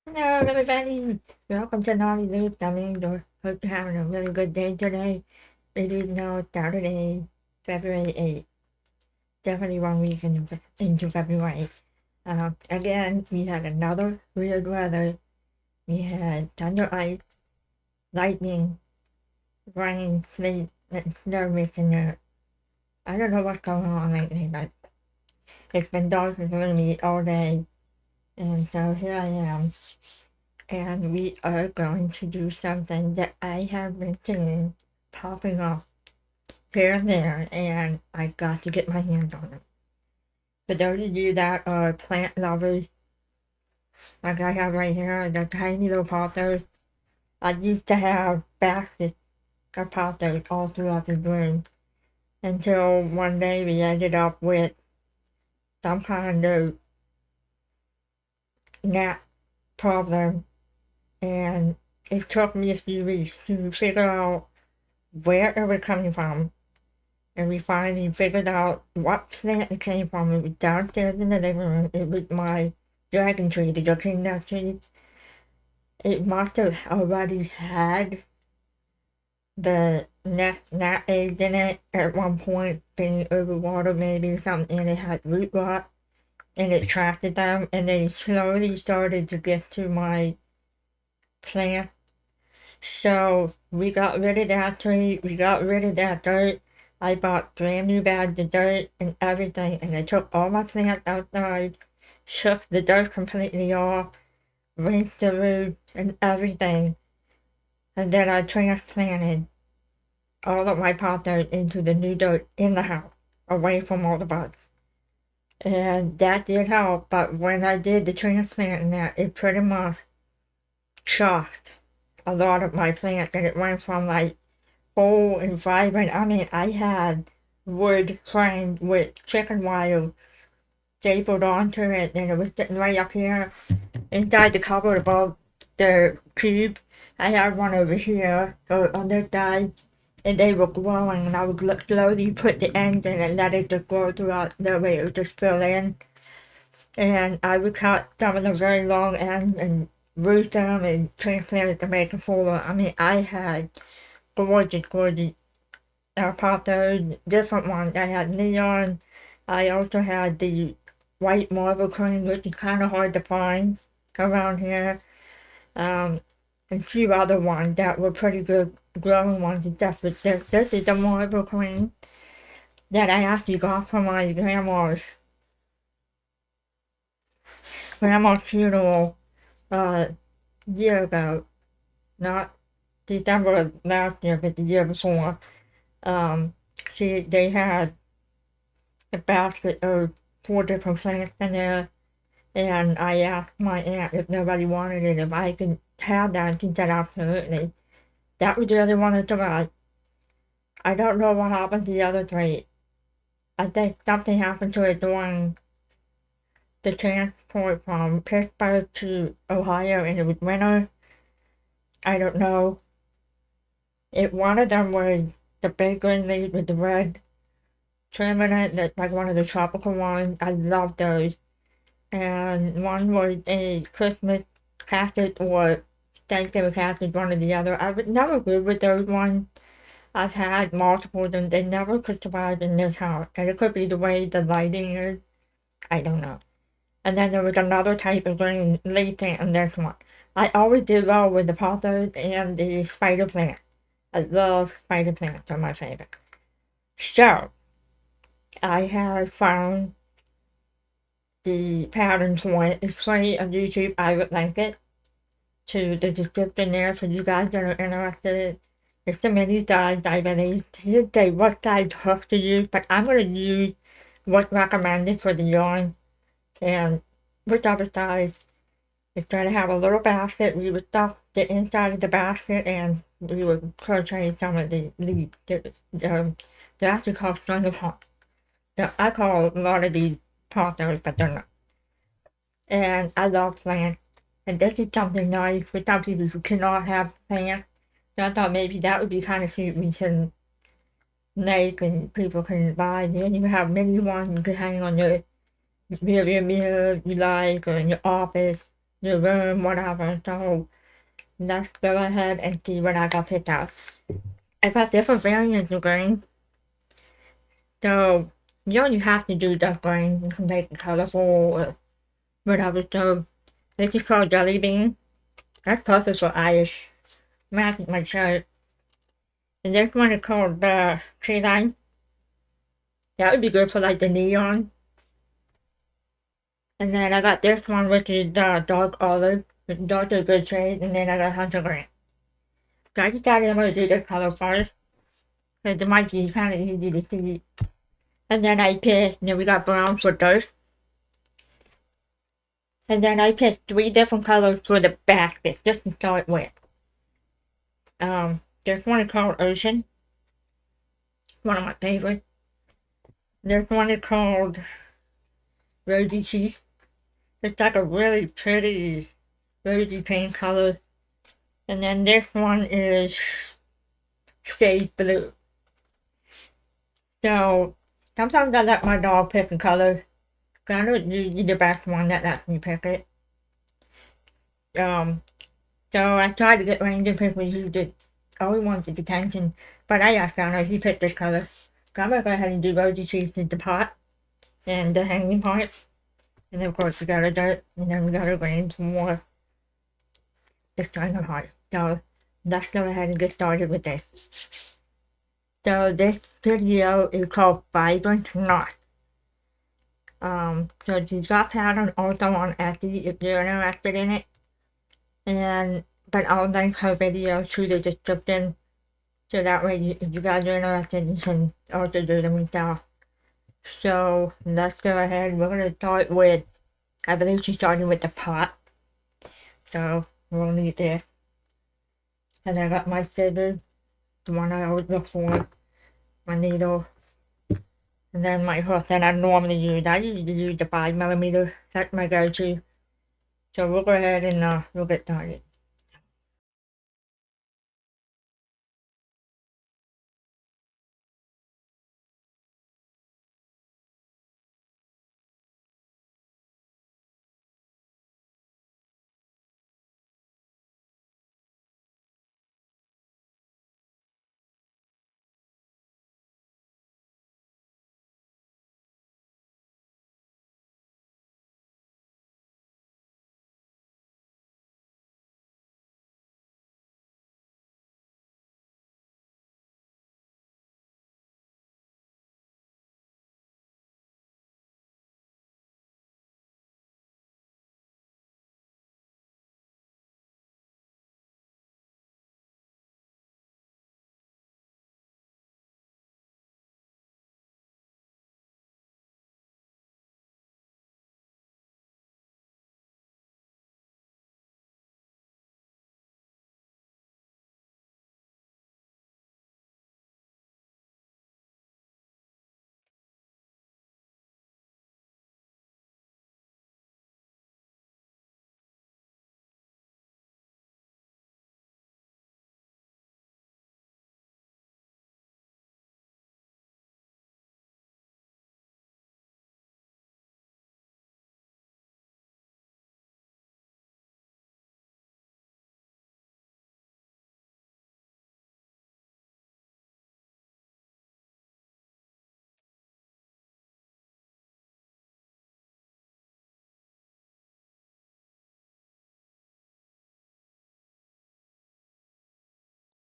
Hello, everybody. Welcome to Naughty Loop. I mean, hope you're having a really good day today. It is now Saturday, February 8th. Definitely 1 week into February. Again, we had another weird weather. We had thunder, ice, lightning, rain, sleet, and snow mixing it. I don't know what's going on lately, but it's been dark and gloomy all day. And so here I am. And we are going to do something that I have been seeing popping up here and there, and I got to get my hands on it. For those of you that are plant lovers, like I have right here, the tiny little potters, I used to have baskets of potters all throughout the room until one day we ended up with some kind of gnat problem, and it took me a few weeks to figure out where it was coming from. And we finally figured out what plant it came from. It was downstairs in the living room. It was my dragon tree, the Dracaena tree. It must have already had the gnat eggs in it at one point, being overwatered maybe or something, and it had root rot, and it attracted them, and they slowly started to get to my plant. So we got rid of that tree, we got rid of that dirt. I bought brand new bags of dirt and everything, and I took all my plants outside, shook the dirt completely off, rinsed the roots and everything, and then I transplanted all of my pot dirt into the new dirt in the house, away from all the bugs. And that did help, but when I did the transplant and that, it pretty much shocked a lot of my plants, and it went from like full and vibrant. I mean, I had wood framed with chicken wire stapled onto it, and it was sitting right up here inside the cupboard above the cube. I had one over here on this side, and they were growing, and I would slowly put the ends in and let it just grow throughout. That way it would just fill in. And I would cut some of the very long ends and root them and transplant it to make a fuller. I mean, I had gorgeous potters, different ones. I had neon. I also had the white marble cream, which is kind of hard to find around here. And a few other ones that were pretty good growing ones and stuff. But this is the marble cream that I actually got from my grandma's funeral year ago. Not December of last year, but the year before. Um, they had a basket of 4 different plants in there, and I asked my aunt if nobody wanted it, if I could have that, and she said absolutely. That was the other one to buy. I don't know what happened to the other three. I think something happened to it during the transport from Pittsburgh to Ohio, and it was winter. I don't know. One of them was the big green leaf with the red trim in it, that's like one of the tropical ones. I love those. And one was a Christmas cactus or Thanksgiving cactus, one or the other. I was never good with those ones. I've had multiples and they never could survive in this house. And it could be the way the lighting is. I don't know. And then there was another type of green leaf plant in this one. I always did well with the pothos and the spider plant. I love spider plants, they're my favorite. So, I have found the pattern for it. It's free on YouTube. I would link it to the description there for you guys that are interested. It's the mini size, I believe. It didn't say what size hook to use, but I'm going to use what's recommended for the yarn. And whichever size, it's going to have a little basket. We would stuff the inside of the basket and we would crochet some of the leaves. They're actually called string of hawks. I call a lot of these partners, but they're not. And I love plants. And this is something nice for some people who cannot have plants. So I thought maybe that would be kind of cute we can make and people can buy. And then you have many ones you can hang on your rear mirror if you like, or in your office. the room, whatever. So let's go ahead and see what I got picked out. I got different variants of green. So you don't have to do dark green. You can make it colorful or whatever. So this is called jelly bean. That's perfect for Irish. Matching my shirt. And this one is called the tree line. That would be good for like the neon. And then I got this one, which is the dark olive. Those are good shades. And then I got hunter green. So I decided I'm going to do this color first. Because it might be kind of easy to see. And then I picked, then we got brown for dirt. And then I picked 3 different colors for the basket, just to start with. This one is called Ocean. One of my favorites. This one is called Rosy Cheeks. It's like a really pretty rosy pink color. And then this one is Sage Blue. So sometimes I let my dog pick a color. I don't usually the best one that lets me pick it. So I tried to get random people who did only wanted attention, but I asked her if he picked this color. So I'm gonna go ahead and do Rosy Cheeks in the pot and the hanging parts. And then of course we got a dirt, and then we got a green some more. This kind of heart. So let's go ahead and get started with this. So this video is called Vibrant Knot. So she's got pattern also on Etsy if you're interested in it. But I'll link her video to the description. So that way if you guys are interested, you can also do them yourself. So let's go ahead. We're gonna start with, I believe she's starting with the pot. So we'll need this. And I got my scissors, the one I always look for, my needle, and then my hook that I normally use. I usually use the 5mm. That's my go-to. So we'll go ahead and we'll get started.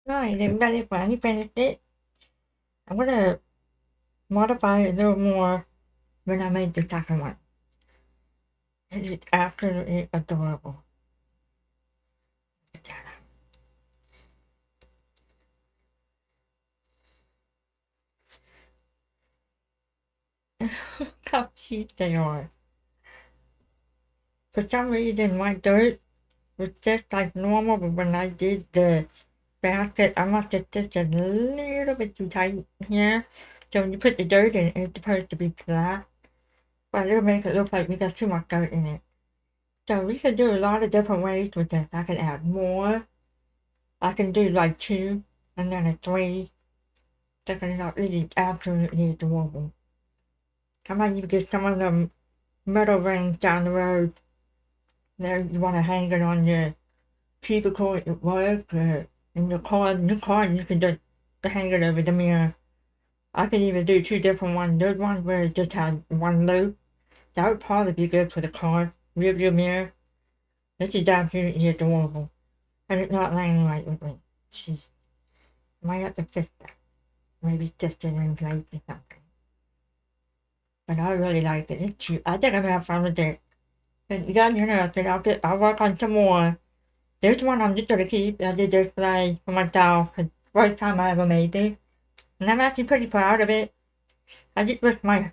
Alright, everybody finally finished it. I'm gonna modify it a little more when I made the second one. It is absolutely adorable. Look how cute they are. For some reason, my dirt was just like normal, but when I did the basket, I must have stitched a little bit too tight here. So when you put the dirt in, it's supposed to be flat. But it'll make it look like we got too much dirt in it. So we can do a lot of different ways with this. I can add more. I can do like 2 and then a 3. Checking it out, it is absolutely adorable. I might even get some of the metal rings down the road Then you want to hang it on your cubicle at work or in your car. In your car, you can just hang it over the mirror. I could even do two different ones. There's one where it just had one loop. That would probably be good for the car. Rear view mirror. This is absolutely adorable. And it's not laying right with me. She's might have to fix that. Maybe stick it in place or something. But I really like it. It's cute. I think I'm gonna have fun with it. And you got interested, I'll work on some more. This one I'm just gonna keep as a display for myself. It's the first time I ever made it. And I'm actually pretty proud of it. I just wish my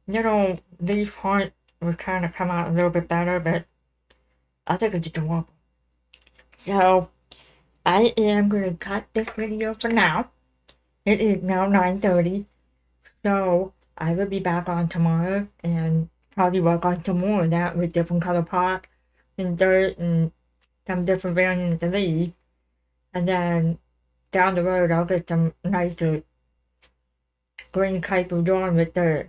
little leaf heart would kind of come out a little bit better, but I think it's adorable. So, I am gonna cut this video for now. It is now 9:30, so I will be back on tomorrow and probably work on some more of that with different color pot and dirt and some different variants of leaves. And then down the road, I'll get some nicer green type of drawing with the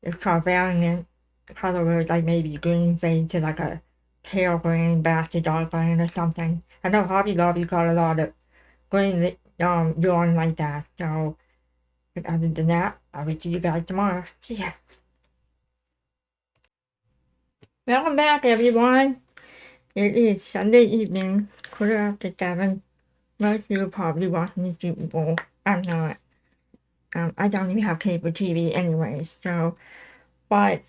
it's called variant color, like maybe green fade to like a pale green, back to dark green or something. I know Hobby Lobby got a lot of green drawing like that. So, but other than that, I will see you guys tomorrow. See ya. Welcome back, everyone. It is Sunday evening, 7:15. Most of you are probably watching the Super Bowl. I'm not. I don't even have cable TV anyway, so. But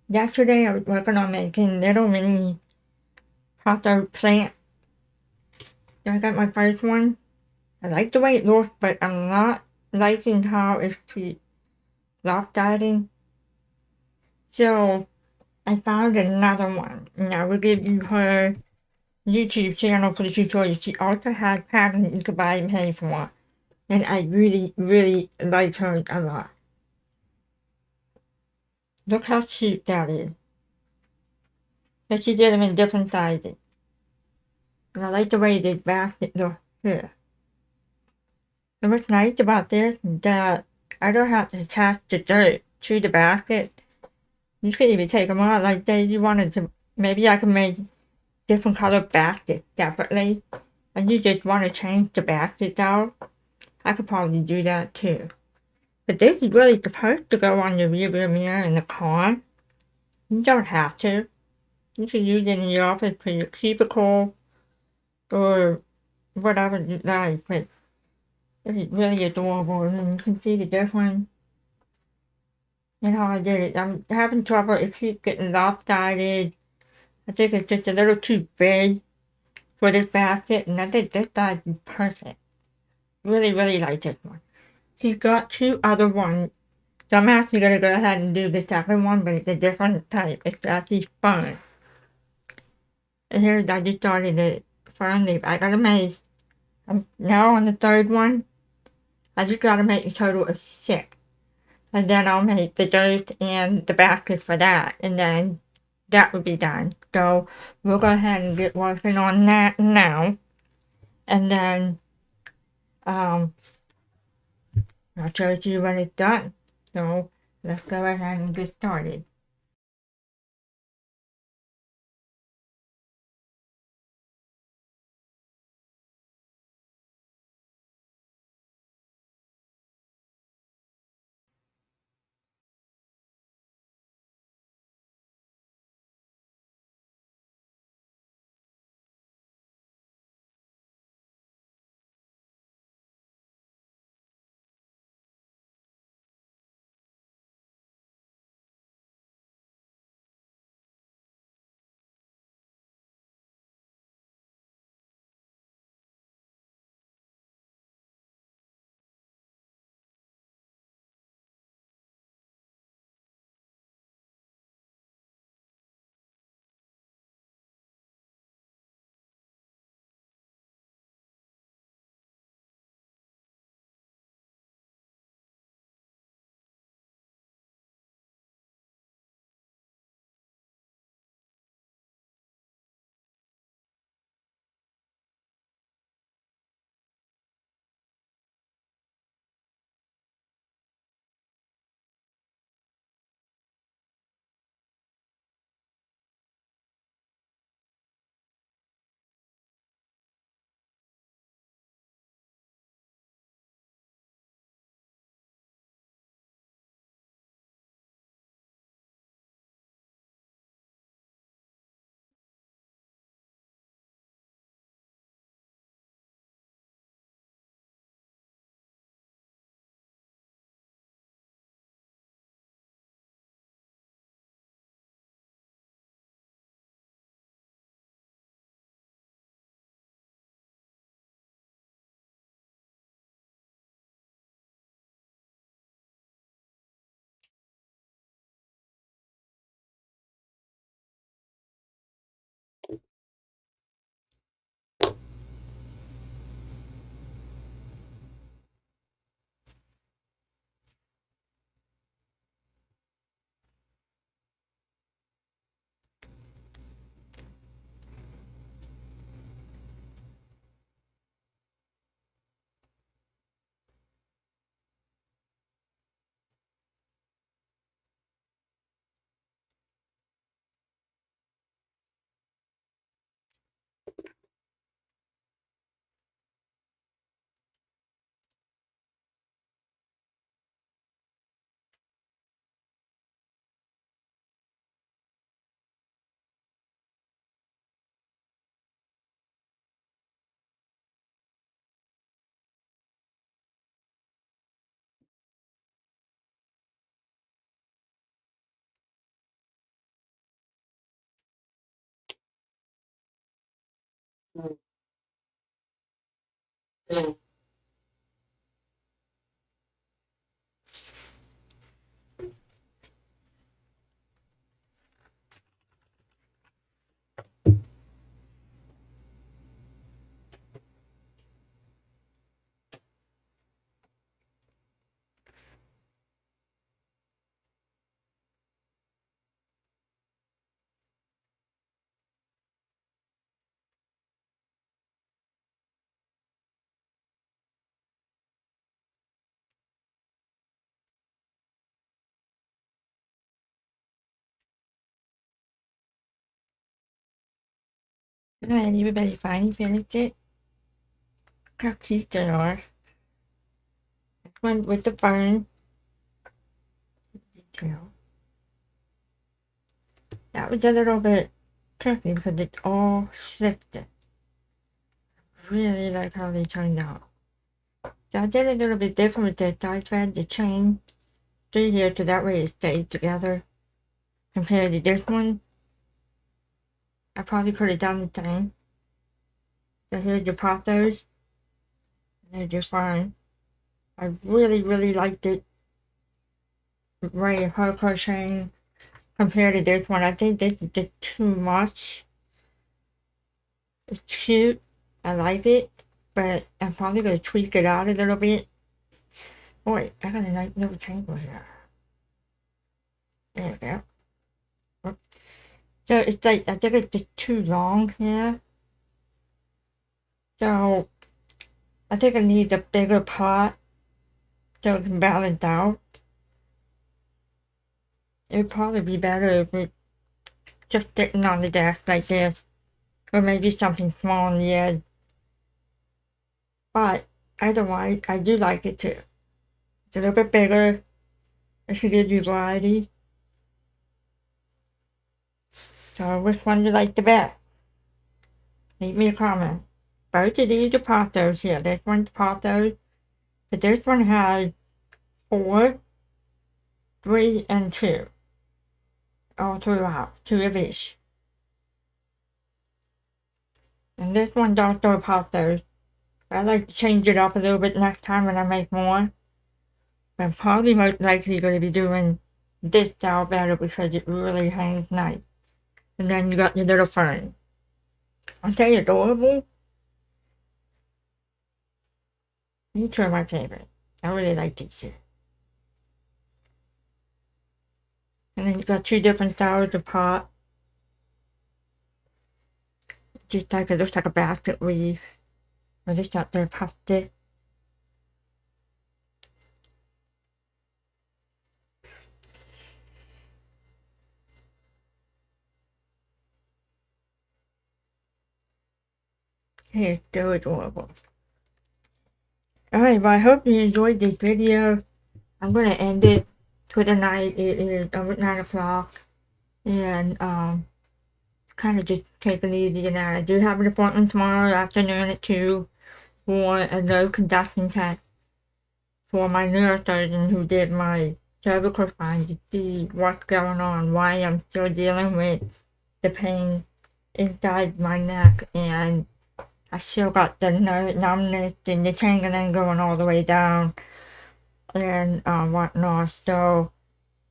yesterday I was working on making little mini potted plant. I got my first one. I like the way it looks, but I'm not liking how it's lopsided. So I found another one, and I will give you her YouTube channel for the tutorial. She also has patterns you could buy and pay for, and I really, really like her a lot. Look how cute that is. So she did them in different sizes. And I like the way the basket looks here. And what's nice about this is that I don't have to attach the dirt to the basket. You could even take them out, like say you wanted to, maybe I can make different color baskets separately, and you just want to change the baskets out. I could probably do that too. But this is really supposed to go on your rear view mirror in the car. You don't have to. You can use it in your office for your cubicle or whatever you like, but this is really adorable, and you can see the difference in how I did it. I'm having trouble, it keeps getting lopsided. I think it's just a little too big for this basket, and I think this size is perfect. Really, really like this one. She's got two other ones, so I'm actually going to go ahead and do the second one, but it's a different type. It's actually fun. And here I just started it fern leaf. I gotta make, I'm now on the third one. I just gotta make a total of 6. And then I'll make the dirt and the basket for that. And then that would be done. So we'll go ahead and get working on that now. And then I'll show you when it's done. So let's go ahead and get started. Alright, everybody finally finished it. How cute they are. This one with the fern. Detail. That was a little bit tricky because it's all shifted. Really like how they turned out. So I did a little bit different with this. I thread the chain through here so that way it stays together. Compared to this one, I probably could have done the same. So here's your pothos. They're just fine. I really liked it. Way of her crocheting compared to this one. I think this is just too much. It's cute. I like it. But I'm probably going to tweak it out a little bit. Oh wait, I got a nice little tangle here. There we go. So it's like, I think it's just too long here. So I think I need a bigger pot so it can balance out. It would probably be better if it just sitting on the desk like this. Or maybe something small on the edge. But otherwise, I do like it too. It's a little bit bigger. It should give you variety. So which one do you like the best? Leave me a comment. Both of these are pothos here. This one's pothos. But this one has 4, 3, and 2. All throughout. 2 of each. And this one's also a pothos. I like to change it up a little bit next time when I make more. But I'm probably most likely going to be doing this style better because it really hangs nice. And then you got your little fern. Aren't they adorable? These two are my favorite. I really like these two. And then you got 2 different styles of pot. Just like it looks like a basket weave. Or just out there puffed it. It's so adorable. Alright, well I hope you enjoyed this video. I'm going to end it for the night. It is over 9 o'clock. And kind of just take it easy. And I do have an appointment tomorrow afternoon at 2 for a low conduction test for my neurosurgeon who did my cervical spine to see what's going on, why I'm still dealing with the pain inside my neck, and I still got the numbness and the tingling going all the way down and whatnot. So,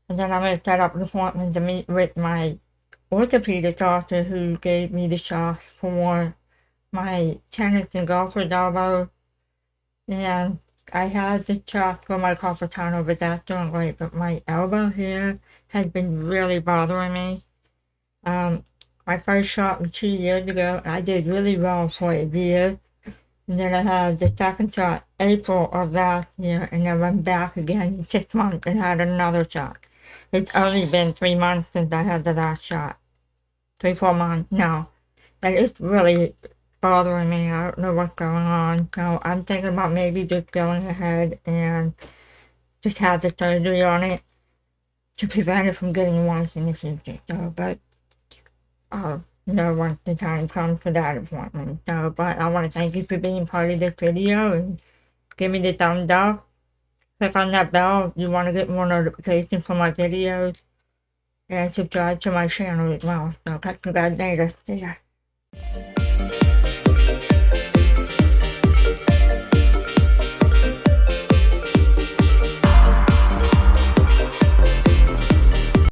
and then I'm going to set up an appointment to meet with my orthopedic doctor who gave me the shot for my tennis and golfer's elbow. And I had the shot for my carpal tunnel, but that's doing great. But my elbow here has been really bothering me. My first shot was 2 years ago. I did really well for a year. And then I had the second shot April of last year, and I went back again in 6 months and had another shot. It's only been 3 months since I had the last shot. 3-4 months now. And it's really bothering me. I don't know what's going on. So I'm thinking about maybe just going ahead and just have the surgery on it to prevent it from getting worse in the future. So, but I'll know once the time comes for that appointment. So, but I want to thank you for being part of this video and give me the thumbs up. Click on that bell if you want to get more notifications for my videos. And subscribe to my channel as well. So catch you guys later. See ya.